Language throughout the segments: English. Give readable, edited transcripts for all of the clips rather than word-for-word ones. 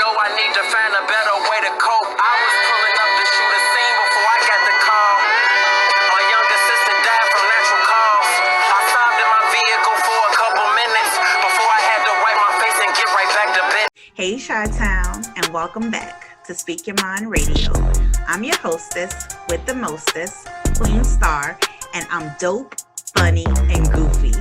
know I need to find a better way to cope. I was pulling up to shoot a scene before I got the call. My younger sister died from natural cause. I stopped in my vehicle for a couple minutes before I had to wipe my face and get right back to bed. Hey Chi-Town, and welcome back to Speak Your Mind Radio. I'm your hostess with the mostest, Queen Star, and I'm dope, funny, and goofy.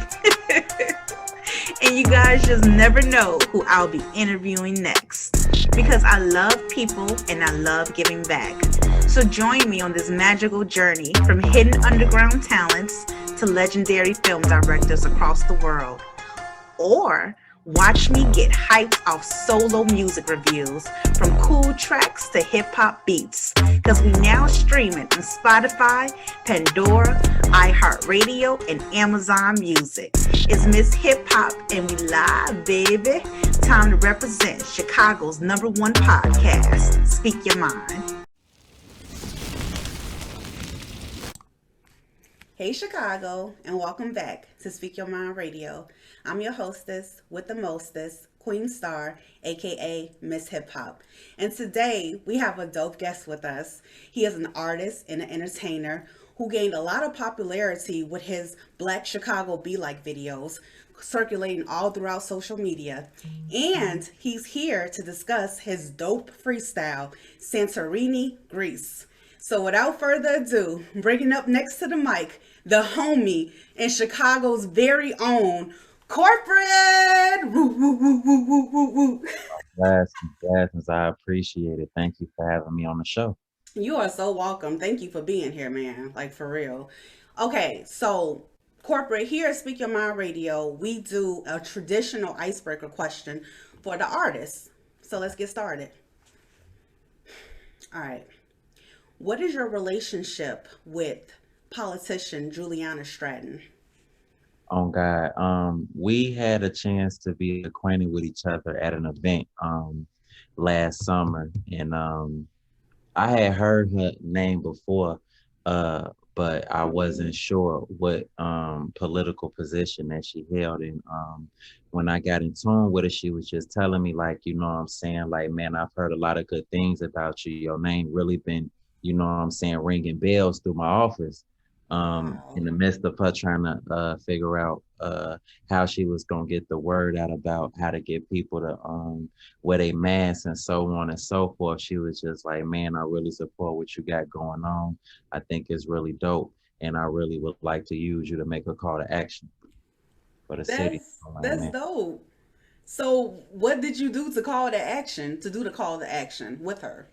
And you guys just never know who I'll be interviewing next, because I love people and I love giving back. So join me on this magical journey from hidden underground talents to legendary film directors across the world. Or watch me get hyped off solo music reviews, from cool tracks to hip-hop beats, because we now streaming on Spotify, Pandora, iHeartRadio, and Amazon Music. It's Miss Hip Hop, and we live, baby. Time to represent Chicago's #1 podcast, Speak Your Mind. Hey Chicago, and welcome back to Speak Your Mind Radio. I'm your hostess with the mostest, Queen Star, aka Miss Hip Hop. And today we have a dope guest with us. He is an artist and an entertainer who gained a lot of popularity with his Black Chicago Be Like videos, circulating all throughout social media. And he's here to discuss his dope freestyle, Santorini, Greece. So without further ado, bringing up next to the mic, the homie and Chicago's very own Korporate. Woo, woo, woo, woo, woo, woo, woo. Blessings. I appreciate it. Thank you for having me on the show. You are so welcome. Thank you for being here, man. Like, for real. Okay, so Corporate, here at Speak Your Mind Radio, we do a traditional icebreaker question for the artists. So let's get started. All right. What is your relationship with politician Juliana Stratton? Oh God. We had a chance to be acquainted with each other at an event last summer, and I had heard her name before, but I wasn't sure what political position that she held. And when I got in tune with her, she was just telling me, like, you know what I'm saying, like, man, I've heard a lot of good things about you. Your name really been, you know what I'm saying, ringing bells through my office. In the midst of her trying to figure out how she was gonna get the word out about how to get people to wear their masks and so on and so forth. She was just like, man, I really support what you got going on. I think it's really dope, and I really would like to use you to make a call to action for the city. I'm like, That's man, dope. So what did you do to call to action, to do the call to action with her?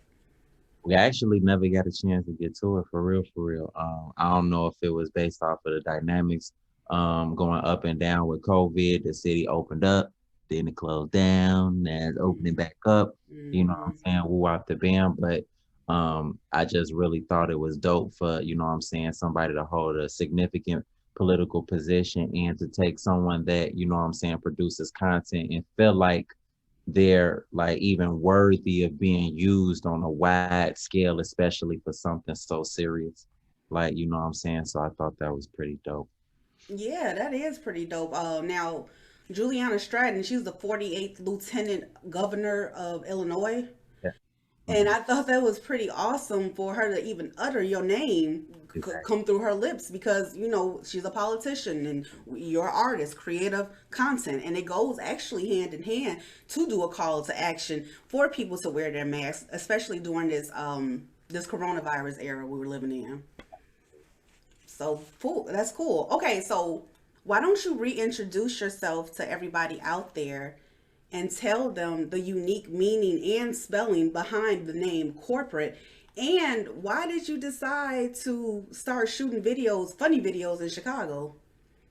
we actually never got a chance to get to it for real, for real. I don't know if it was based off of the dynamics going up and down with COVID. The city opened up, then it closed down, and it's opening back up. You know what I'm Mm-hmm. saying? Woo out the band. But I just really thought it was dope for, you know what I'm saying, somebody to hold a significant political position and to take someone that, you know what I'm saying, produces content and feel like they're like even worthy of being used on a wide scale, especially for something so serious. Like, you know what I'm saying? So I thought that was pretty dope. Yeah, that is pretty dope. Now, Juliana Stratton, she's the 48th Lieutenant Governor of Illinois. Yeah. And Mhm. I thought that was pretty awesome for her to even utter your name, Exactly. come through her lips, because, you know, she's a politician and you're an artist, creative content. And it goes actually hand in hand to do a call to action for people to wear their masks, especially during this coronavirus era we were living in. So cool. That's cool. Okay, so why don't you reintroduce yourself to everybody out there and tell them the unique meaning and spelling behind the name corporate, and why did you decide to start shooting videos, funny videos in Chicago?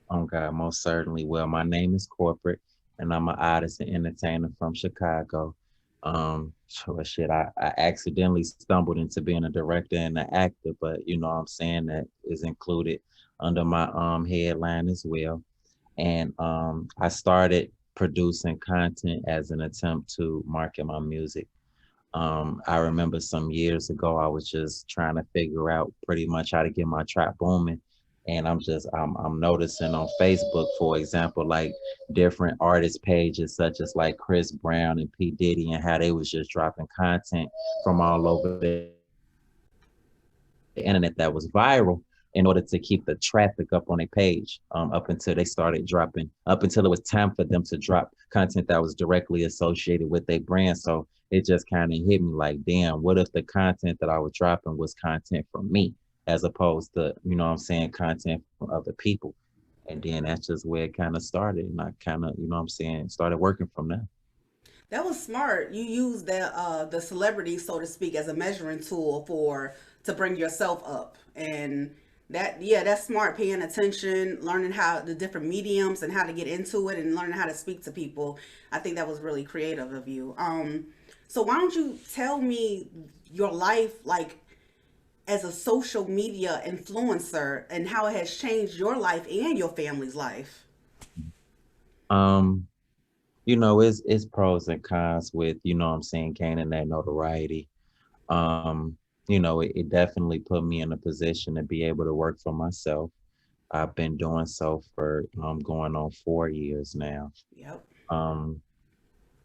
Oh God, most certainly. Well, my name is Corporate, and I'm an artist and entertainer from Chicago. So shit, I accidentally stumbled into being a director and an actor, but you know what I'm saying, that is included under my headline as well. And I started producing content as an attempt to market my music. I remember some years ago, I was just trying to figure out pretty much how to get my trap booming. And I'm noticing on Facebook, for example, like different artist pages such as like Chris Brown and P. Diddy, and how they was just dropping content from all over the internet that was viral in order to keep the traffic up on their page, up until they started dropping, up until it was time for them to drop content that was directly associated with their brand. So it just kind of hit me like, damn, what if the content that I was dropping was content from me, as opposed to, content from other people? And then that's just where it kind of started. And I kind of, started working from there. That was smart. You used the celebrity, so to speak, as a measuring tool for to bring yourself up. And that, yeah, that's smart. Paying attention, learning how the different mediums and how to get into it, and learning how to speak to people. I think that was really creative of you. So why don't you tell me your life, like as a social media influencer, and how it has changed your life and your family's life? Um, it's pros and cons with, gaining that notoriety. Um, it definitely put me in a position to be able to work for myself. I've been doing so for going on 4 years now. Yep. Um,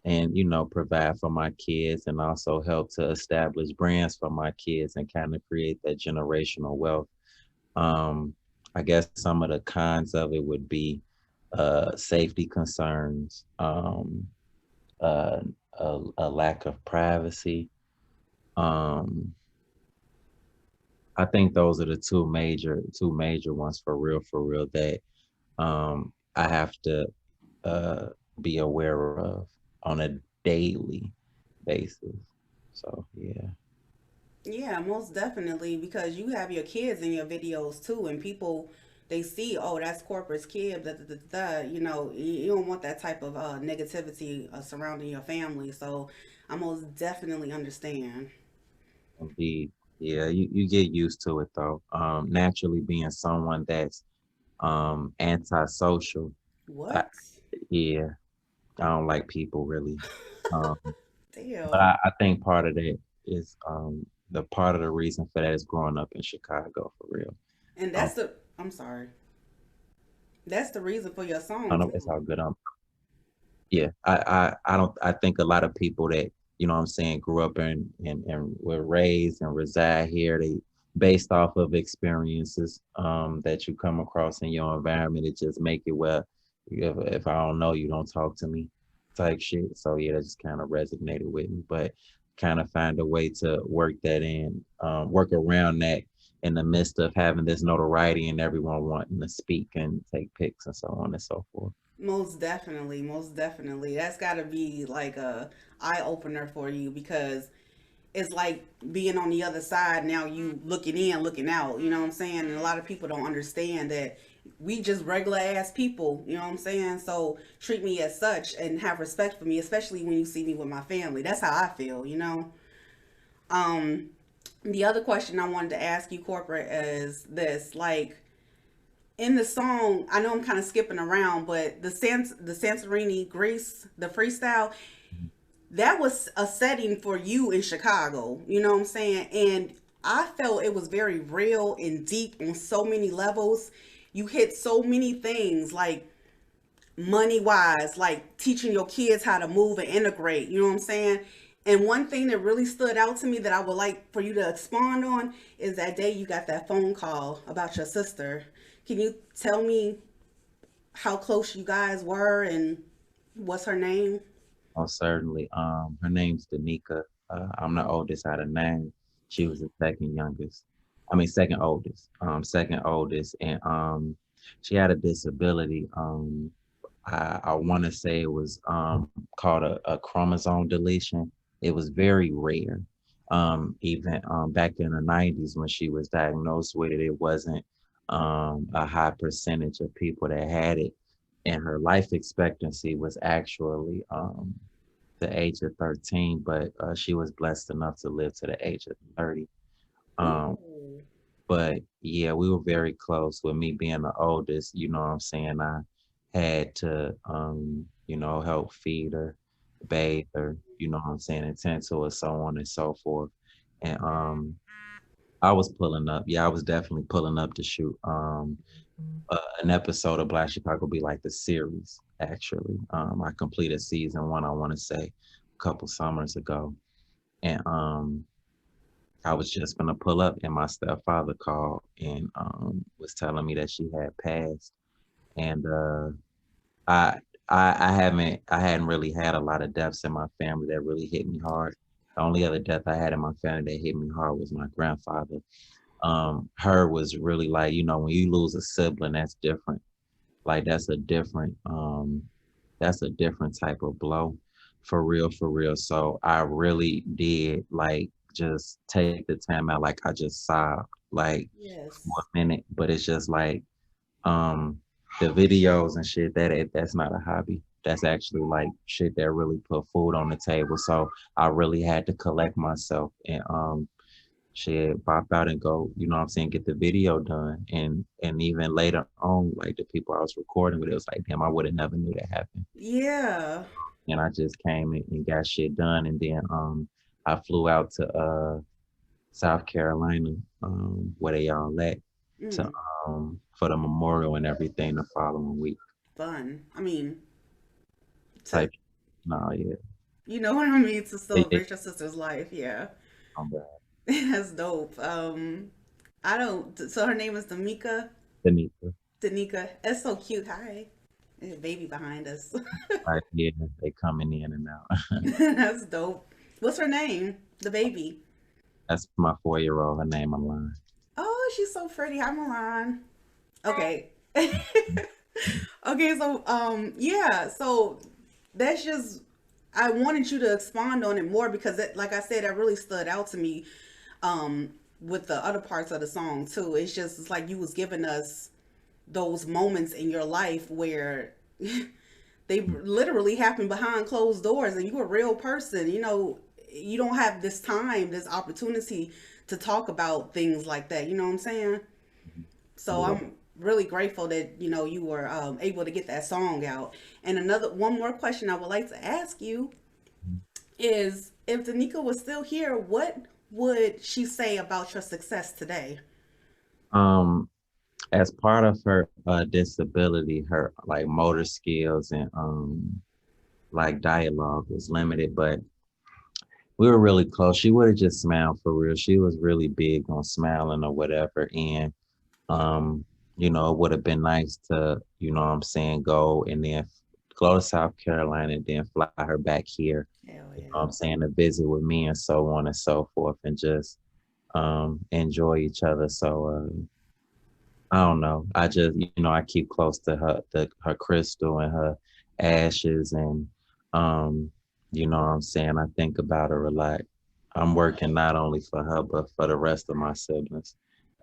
and provide for my kids and also help to establish brands for my kids and kind of create that generational wealth. Um, I guess some of the cons of it would be safety concerns, uh, a lack of privacy. Um, I think those are the two major ones for real that I have to uh, be aware of on a daily basis. So yeah. Yeah, most definitely, because you have your kids in your videos too, and people they see, oh, that's corporate's kid, da, da, da, da, da. You don't want that type of negativity surrounding your family. So I most definitely understand. Indeed. Yeah, you get used to it though. Naturally being someone that's antisocial. I, What? yeah, I don't like people really. Um, but Damn. I think part of that is the part of the reason for that is growing up in Chicago for real. And Um, that's the, I'm sorry, that's the reason for your I song know it's too. all good. Yeah, I don't I think a lot of people that, grew up and were raised and reside here, they based off of experiences that you come across in your environment, it just make it where if I don't know you, don't talk to me type shit. So yeah, that just kind of resonated with me. But kind of find a way to work that in, work around that in the midst of having this notoriety and everyone wanting to speak and take pics and so on and so forth. Most definitely, most definitely. That's got to be like a eye opener for you, because it's like being on the other side now, you looking in, looking out, you know what I'm saying? And a lot of people don't understand that we just regular ass people, you know what I'm saying? So treat me as such and have respect for me, especially when you see me with my family. That's how I feel, you know? Um, the other question I wanted to ask you, corporate, is this, like, in the song, I know I'm kind of skipping around, but the Santorini Greece, the freestyle, that was a setting for you in Chicago. You know what I'm saying? And I felt it was very real and deep on so many levels. You hit so many things, like money wise, like teaching your kids how to move and integrate. You know what I'm saying? And one thing that really stood out to me that I would like for you to expand on is that day you got that phone call about your sister. Can you tell me how close you guys were and what's her name? Most certainly. Her name's Danica. I'm the oldest out of nine. She was the second youngest. I mean, second oldest. Second oldest, and she had a disability. I want to say it was called a chromosome deletion. It was very rare. Even back in the 90s when she was diagnosed with it, it wasn't a high percentage of people that had it. And her life expectancy was actually the age of 13, but she was blessed enough to live to the age of 30. Um, Ooh. but yeah, we were very close with me being the oldest, you know what I'm saying? I had to, help feed her, bathe her, you know what I'm saying, and tend to her, so on and so forth. And I was pulling up. Yeah, I was definitely pulling up to shoot an episode of Black Chicago be like the series, actually. I completed season one, I want to say, a couple summers ago. And I was just gonna pull up and my stepfather called and was telling me that she had passed. And I I hadn't really had a lot of deaths in my family that really hit me hard. The only other death I had in my family that hit me hard was my grandfather. Her was really like, when you lose a sibling, that's different. Like that's a different type of blow. For real, for real. So I really did like just take the time out, like I just sobbed like for Yes. a minute. But it's just like um the videos and shit that's not a hobby. That's actually like shit that really put food on the table. So I really had to collect myself and shit pop out and go, what I'm saying, get the video done. And even later on, like the people I was recording with, it was like, damn, I would have never knew that happened. Yeah. And I just came in and got shit done. And then I flew out to South Carolina, where they all at, to Mm, for the memorial and everything the following week. fun. I mean, to Type, no, yeah. you know what I mean, to Yeah, yeah, celebrate your sister's life. Yeah. I'm bad. That's dope. I don't. So her name is Damika. Tanika. Danica. That's so cute. Hi. There's a baby behind us. Right, yeah, they coming in and out. That's dope. What's her name? The baby. That's my 4-year-old. Her name Alana. Oh, she's so pretty. Hi, Milan. Okay. Okay, so yeah, so that's just I wanted you to expand on it more because that, like I said, that really stood out to me with the other parts of the song too. It's like you was giving us those moments in your life where they literally happen behind closed doors and you're a real person. You don't have this time, this opportunity to talk about things like that. You know what I'm saying? So Yeah. I'm really grateful that you were able to get that song out. And one more question I would like to ask you is, if Danica was still here, what would she say about your success today? Um, as part of her disability, her like motor skills and like dialogue was limited, but we were really close. She would have just smiled for real. She was really big on smiling or whatever. And um, it would have been nice to, what I'm saying, go and then go to South Carolina and then fly her back here, Hell what yeah. I'm saying, to visit with me and so on and so forth and just enjoy each other. So I don't know. I just, I keep close to her crystal and her ashes and what I'm saying, I think about her a lot. I'm working not only for her but for the rest of my siblings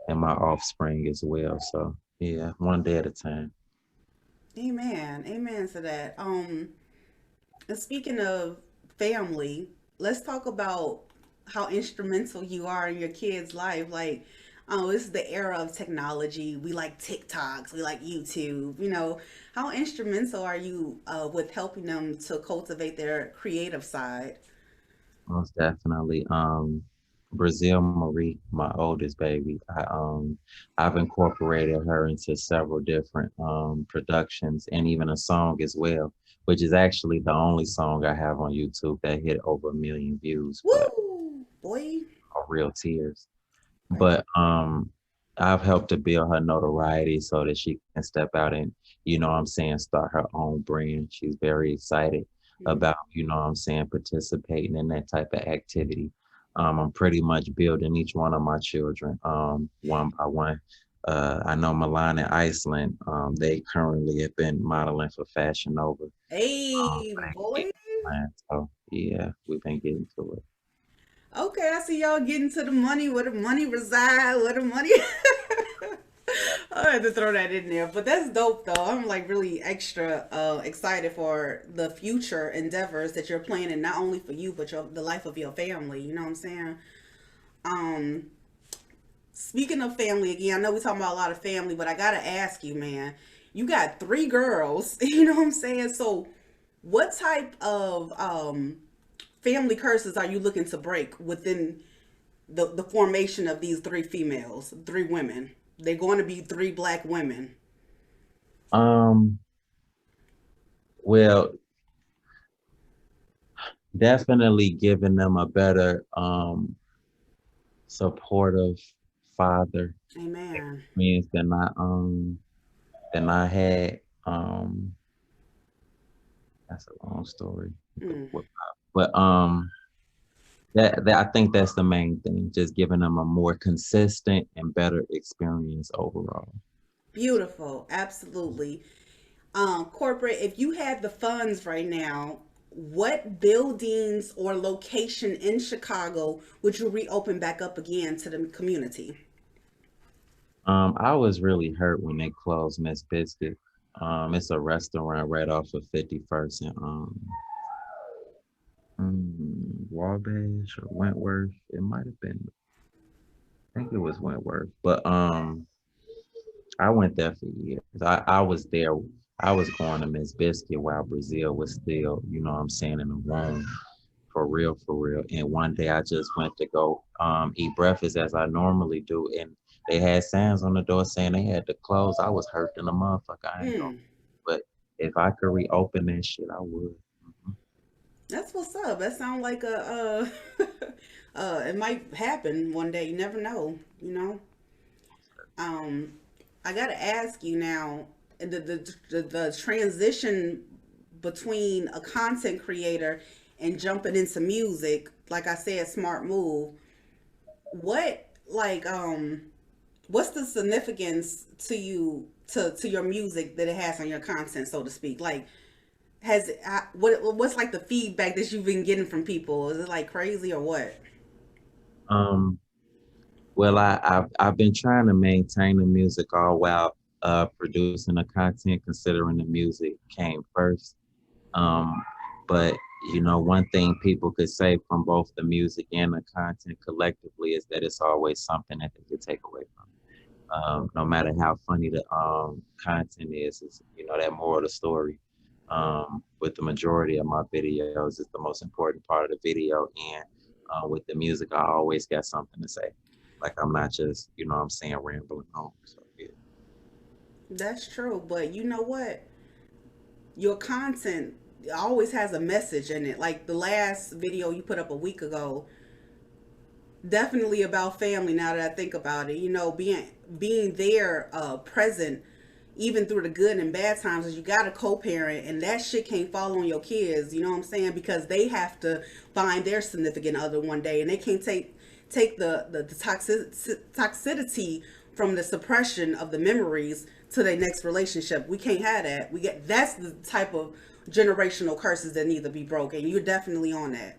and my offspring as well. So yeah, one day at a time. Amen. Amen to that. And speaking of family, let's talk about how instrumental you are in your kids' life. Like, oh, this is the era of technology. We like TikToks, we like YouTube. How instrumental are you with helping them to cultivate their creative side? Most definitely. Brazil Marie, my oldest baby. I've incorporated her into several different productions and even a song as well, which is actually the only song I have on YouTube that hit over 1 million views, but Woo, boy. real tears. Right. But I've helped to build her notoriety so that she can step out and, what I'm saying, start her own brand. She's very excited Mhm. about, what I'm saying, participating in that type of activity. I'm pretty much building each one of my children one by one. I know Milan and Iceland, they currently have been modeling for Fashion Nova. Hey, Back in boy. Milan. So yeah, we've been getting to it. Okay, I see y'all getting to the money, where the money reside, where the money. I had to throw that in there, but that's dope though. I'm like really extra excited for the future endeavors that you're planning, not only for you but the life of your family. You know what I'm saying? Um, Speaking of family again, I know we're talking about a lot of family, but I gotta ask you, man. You got three girls. You know what I'm saying? So, what type of family curses are you looking to break within the formation of these three females, three women. They're going to be three black women. Um, well, definitely giving them a better supportive father Amen. experience than I had. Um, that's a long story. Mm. But that I think that's the main thing, just giving them a more consistent and better experience overall. Beautiful, absolutely. Corporate, if you had the funds right now, what buildings or location in Chicago would you reopen back up again to the community? I was really hurt when they closed Miss Biscuit. It's a restaurant right off of 51st and Wabash or Wentworth. It might have been, I think it was Wentworth. But I went there for years. I was there. I was going to Miss Biscuit while Brazil was still, you know what I'm saying, in the room for real, for real. And one day I just went to go eat breakfast as I normally do. And they had signs on the door saying they had to close. I was hurt in the motherfucker. I ain't gonna. Mm, But if I could reopen that shit, I would. Mhm. that's what's up. That sounds like it might happen one day. You never know, you know? Um, I gotta ask you now, the transition between a content creator and jumping into music, like I said, smart move. What like what's the significance to you to your music that it has on your content, so to speak? Like, has what's like the feedback that you've been getting from people? Is it like crazy or what? Um, well, I've been trying to maintain the music all while producing the content, considering the music came first. Um, but you know, one thing people could say from both the music and the content collectively is that it's always something that they could take away from. No matter how funny the content is you know that moral of the story. With the majority of my videos, is the most important part of the video, and with the music, I always got something to say. Like I'm not just you know what I'm saying rambling on. So yeah. That's true, but you know what? Your content always has a message in it. Like the last video you put up a week ago, definitely about family. Now that I think about it, you know, being there, present, even through the good and bad times, is you got a co-parent, and that shit can't fall on your kids. You know what I'm saying? Because they have to find their significant other one day, and they can't take the toxicity from the suppression of the memories to their next relationship. We can't have that. We get that's the type of generational curses that need to be broken. You're definitely on that.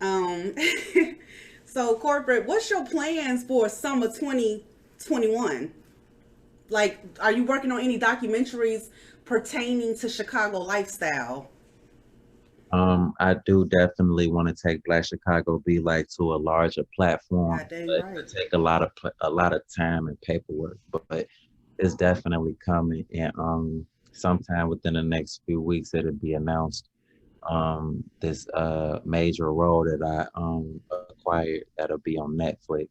Um, so corporate, what's your plans for summer 2021? Like, are you working on any documentaries pertaining to Chicago lifestyle? I do definitely want to take Black Chicago Be Like to a larger platform, God dang but right. it take a lot of time and paperwork. But it's definitely coming, and sometime within the next few weeks it'll be announced. This major role that I acquired that'll be on Netflix.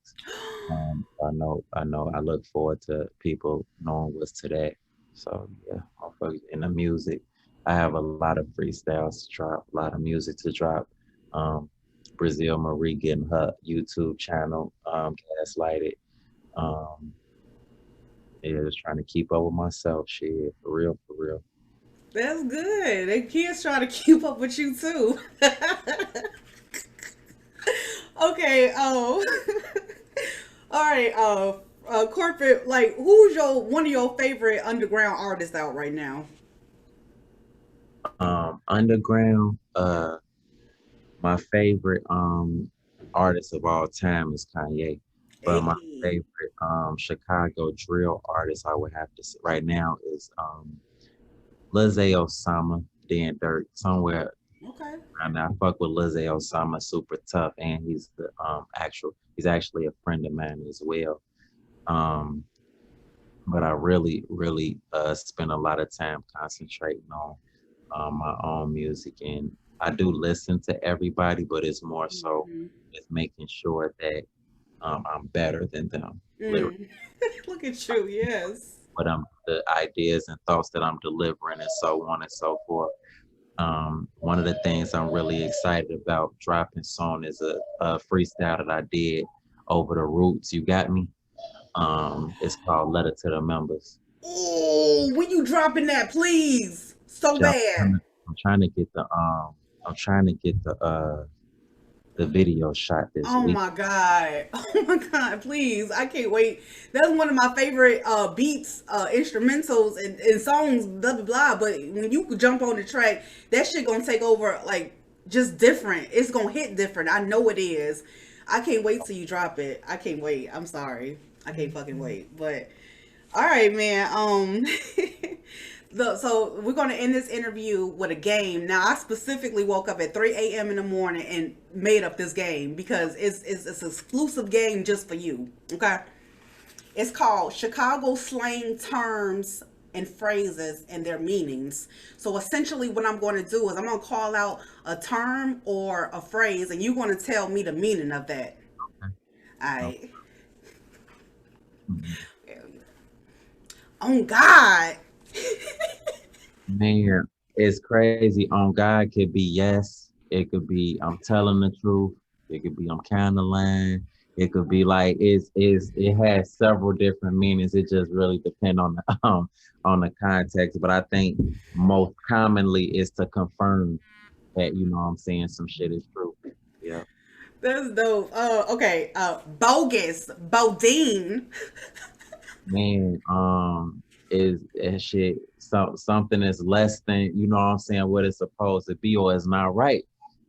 I look forward to people knowing what's to that. So yeah, motherfuckers in the music. I have a lot of freestyles to drop, a lot of music to drop. Um, Brazil Marie getting her YouTube channel gaslighted. Um, yeah, just trying to keep up with myself. Shit, for real, for real. That's good. And kids try to keep up with you too. Okay. All right. Corporate. Like, who's your one of your favorite underground artists out right now? Underground. My favorite artist of all time is Kanye, but my Hey. favorite Chicago drill artist I would have to say right now is Lizzie Osama, Dan Dirt, somewhere Okay. around there. I fuck with Lizzie Osama super tough, and he's actually a friend of mine as well. Um, but I really spend a lot of time concentrating on my own music and I do listen to everybody, but it's more so Mhm. just making sure that I'm better than them, literally. Mm. Look at you, yes. But the ideas and thoughts that I'm delivering and so on and so forth. One of the things I'm really excited about dropping soon is a freestyle that I did over the roots. You got me? It's called Letter to the Members. Oh, when you dropping that, please? So Yeah, bad. I'm trying to get I'm trying to get the video shot this Oh week. my God. Oh my God, please. I can't wait. That's one of my favorite beats, instrumentals and songs, blah blah blah. But when you jump on the track, that shit gonna take over like just different. It's gonna hit different. I know it is. I can't wait till you drop it. I can't wait. I'm sorry. I can't fucking wait. But all right, man. So we're going to end this interview with a game. Now, I specifically woke up at 3 a.m. in the morning and made up this game because it's an exclusive game just for you. Okay, it's called Chicago slang terms and phrases and their meanings. So essentially, what I'm going to do is I'm going to call out a term or a phrase, and you're going to tell me the meaning of that. All No, right. mhm. Oh God. Man, it's crazy. On God could be yes. It could be I'm telling the truth. It could be I'm kind of lying. It could be like it has several different meanings. It just really depends on the on the context. But I think most commonly is to confirm that I'm saying some shit is true. Yeah. That's dope. Okay. Bogus. Bodine. Man, is shit something is less than what I'm saying what it's supposed to be or it's not right.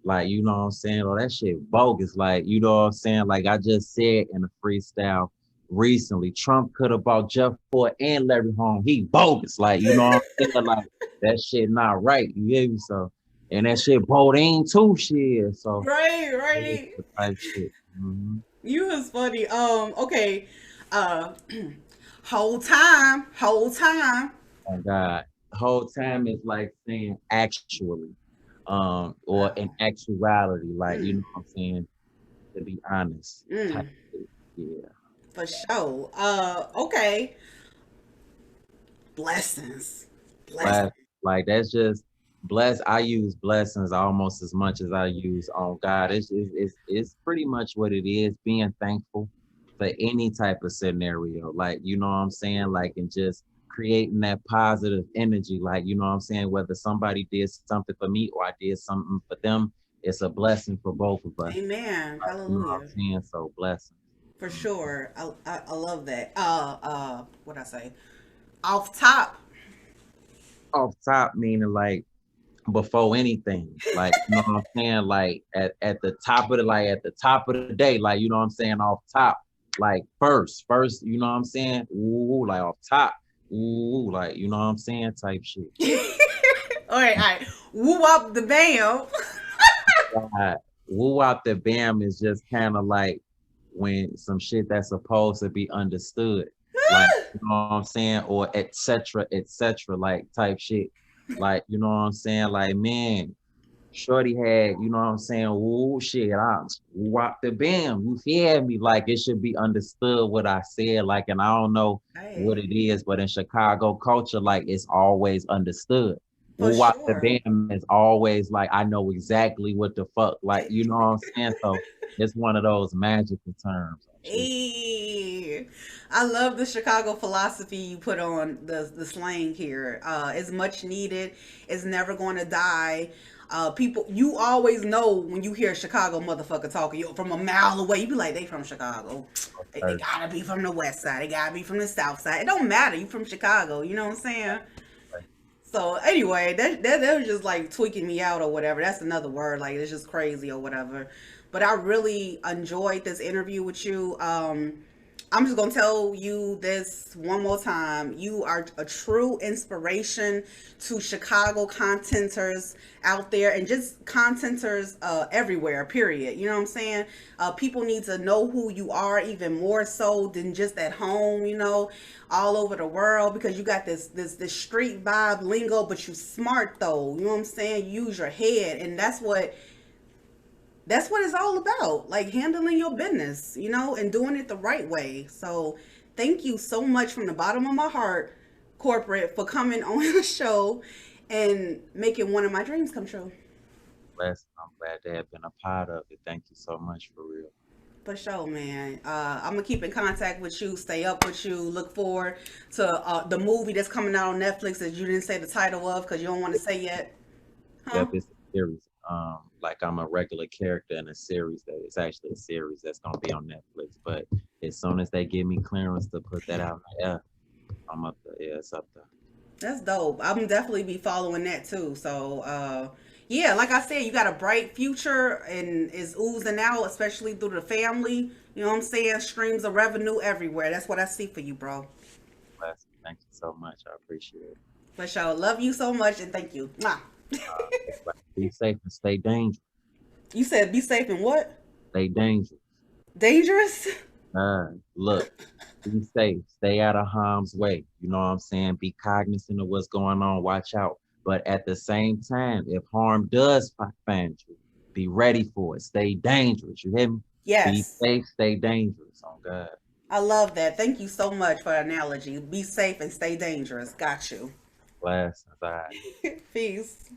Like what I'm saying, or that shit bogus. Like what I'm saying. Like I just said in a freestyle recently, Trump could have bought Jeff Ford and Larry Home. He bogus. Like what I'm saying. Like that shit not right. You hear me? So and that shit Bodine too. Shit. So Right, that is right. the type shit. Hmm. You was funny. Okay. Uh, whole time. Whole time. Oh God. Whole time is like saying actually, or in Oh. actuality, like Mm, what I'm saying, to be honest. Type mm, shit. Yeah. for sure. Okay. Blessings. Bless Blessings. like that's just bless. I use blessings almost as much as I use on God. It's pretty much what it is, being thankful for any type of scenario. Like, what I'm saying? Like and just creating that positive energy. Like, what I'm saying? Whether somebody did something for me or I did something for them, it's a blessing for both of us. Amen. Like, what I'm Hallelujah. saying? So blessings. For Mm. sure. I love that. What I say? Off top. Off top meaning like before anything. Like, what I'm saying? Like at the top of the day, like, what I'm saying, off top, like first, what I'm saying? Ooh, like off top. Ooh, like, what I'm saying, type shit. All right, all right. Woo up the bam. Uh, Woo out the bam is just kind of like when some shit that's supposed to be understood. Like, what I'm saying? Or et cetera, like type shit. Like, what I'm saying? Like, man, Shorty had, what I'm saying, ooh shit, I whoop the bam. You feel me? Like it should be understood what I said. Like, and I don't know what Hey, it is, but in Chicago culture, like it's always understood. for Whoop the sure. bam is always like I know exactly what the fuck, like you know what I'm saying? So it's one of those magical terms. Shit. Hey, I love the Chicago philosophy you put on the slang here. It's much needed. It's never going to die. People, you always know when you hear a Chicago motherfucker talking, you from a mile away. You be like, they from Chicago. They First, gotta be from the west side. They gotta be from the south side. It don't matter. You from Chicago. You know what I'm saying? So anyway, that was just like tweaking me out or whatever. That's another word. Like it's just crazy or whatever. But I really enjoyed this interview with you. I'm just gonna tell you this one more time. You are a true inspiration to Chicago contenters out there and just contenters everywhere, period. You know what I'm saying? People need to know who you are even more so than just at home, all over the world, because you got this street vibe lingo, but you smart though. You know what I'm saying? Use your head, and that's what it's all about, like handling your business, and doing it the right way. So thank you so much from the bottom of my heart, Corporate, for coming on the show and making one of my dreams come true. Blessed. I'm glad to have been a part of it. Thank you so much for real. For sure, man. I'm gonna keep in contact with you, stay up with you, look forward to the movie that's coming out on Netflix that you didn't say the title of because you don't want to say yet. Huh? Yep, it's a series. Like I'm a regular character in a series that it's actually a series that's gonna be on Netflix. But as soon as they give me clearance to put that out, yeah, I'm up there. Yeah, it's up there. That's dope. I'm definitely be following that too. So, yeah, like I said, you got a bright future and is oozing out, especially through the family. You know what I'm saying? Streams of revenue everywhere. That's what I see for you, bro. Blessed. Thank you so much. I appreciate it. For sure. Love you so much and thank you. Mwah. Be safe and stay dangerous. You said be safe and what? Stay dangerous. Dangerous? Look, be safe. Stay out of harm's way. You know what I'm saying? Be cognizant of what's going on. Watch out. But at the same time, if harm does find you, be ready for it. Stay dangerous. You hear me? Be Yes. safe. Stay dangerous. Oh God. I love that. Thank you so much for the analogy. Be safe and stay dangerous. Got you. Bless. Bye. Peace.